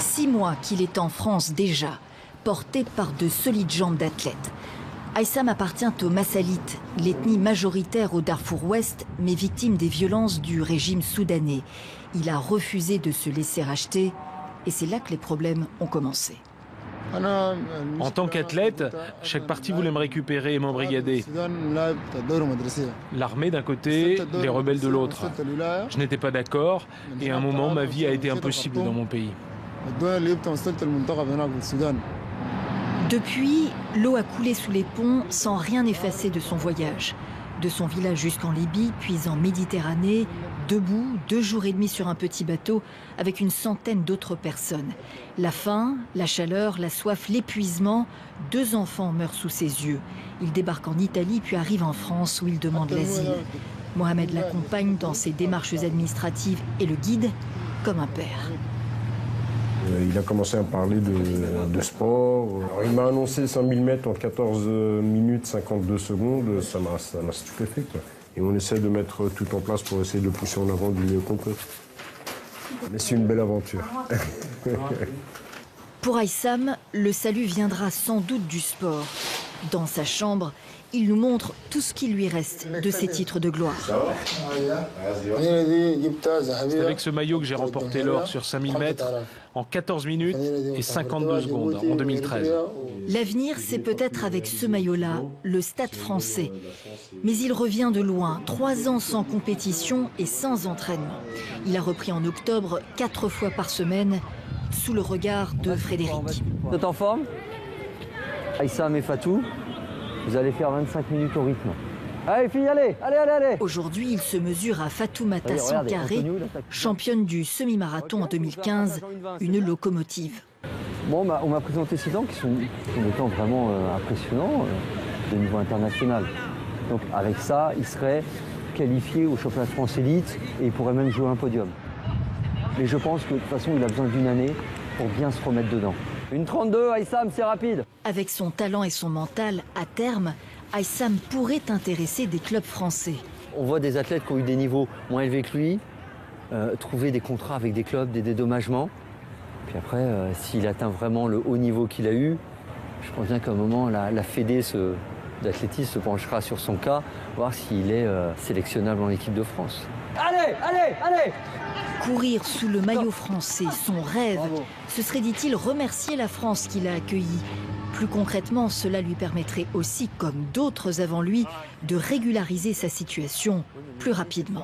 6 mois qu'il est en France déjà, porté par de solides jambes d'athlète. Aïssam appartient aux Massalites, l'ethnie majoritaire au Darfour Ouest, mais victime des violences du régime soudanais. Il a refusé de se laisser racheter et c'est là que les problèmes ont commencé. En tant qu'athlète, chaque parti voulait me récupérer et m'embrigader. L'armée d'un côté, les rebelles de l'autre. Je n'étais pas d'accord et à un moment, ma vie a été impossible dans mon pays. Depuis, l'eau a coulé sous les ponts sans rien effacer de son voyage. De son village jusqu'en Libye, puis en Méditerranée, debout, 2 jours et demi sur un petit bateau avec une centaine d'autres personnes. La faim, la chaleur, la soif, l'épuisement, 2 enfants meurent sous ses yeux. Il débarque en Italie puis arrive en France où il demande l'asile. Mohamed l'accompagne dans ses démarches administratives et le guide comme un père. Il a commencé à me parler de sport. Alors, il m'a annoncé 5000 mètres en 14 minutes 52 secondes. Ça m'a stupéfait, quoi. Et on essaie de mettre tout en place pour essayer de le pousser en avant du mieux qu'on peut. Mais c'est une belle aventure. Pour Aïssam, le salut viendra sans doute du sport. Dans sa chambre, il nous montre tout ce qui lui reste de ses titres de gloire. C'est avec ce maillot que j'ai remporté l'or sur 5000 mètres en 14 minutes et 52 secondes en 2013. L'avenir, c'est peut-être avec ce maillot-là, le Stade français. Mais il revient de loin, 3 ans sans compétition et sans entraînement. Il a repris en octobre 4 fois par semaine, sous le regard de Frédéric. Vous êtes en forme? Aïssam et Fatou, vous allez faire 25 minutes au rythme. Allez, filles, allez. Aujourd'hui, il se mesure à Fatoumata Sankaré, championne du semi-marathon en 2015, une locomotive. Bon, on m'a présenté 6 temps qui sont des temps vraiment impressionnants de niveau international. Donc avec ça, il serait qualifié au championnat de France élite et il pourrait même jouer un podium. Mais je pense que de toute façon, il a besoin d'une année pour bien se remettre dedans. Une 32, Aïssam, c'est rapide. Avec son talent et son mental, à terme, Aïssam pourrait intéresser des clubs français. On voit des athlètes qui ont eu des niveaux moins élevés que lui, trouver des contrats avec des clubs, des dédommagements. Puis après, s'il atteint vraiment le haut niveau qu'il a eu, je pense bien qu'à un moment, la fédé d'athlétisme se penchera sur son cas, voir s'il est sélectionnable en équipe de France. Allez! Courir sous le maillot français, son rêve, ce serait, dit-il, remercier la France qui l'a accueilli. Plus concrètement, cela lui permettrait aussi, comme d'autres avant lui, de régulariser sa situation plus rapidement.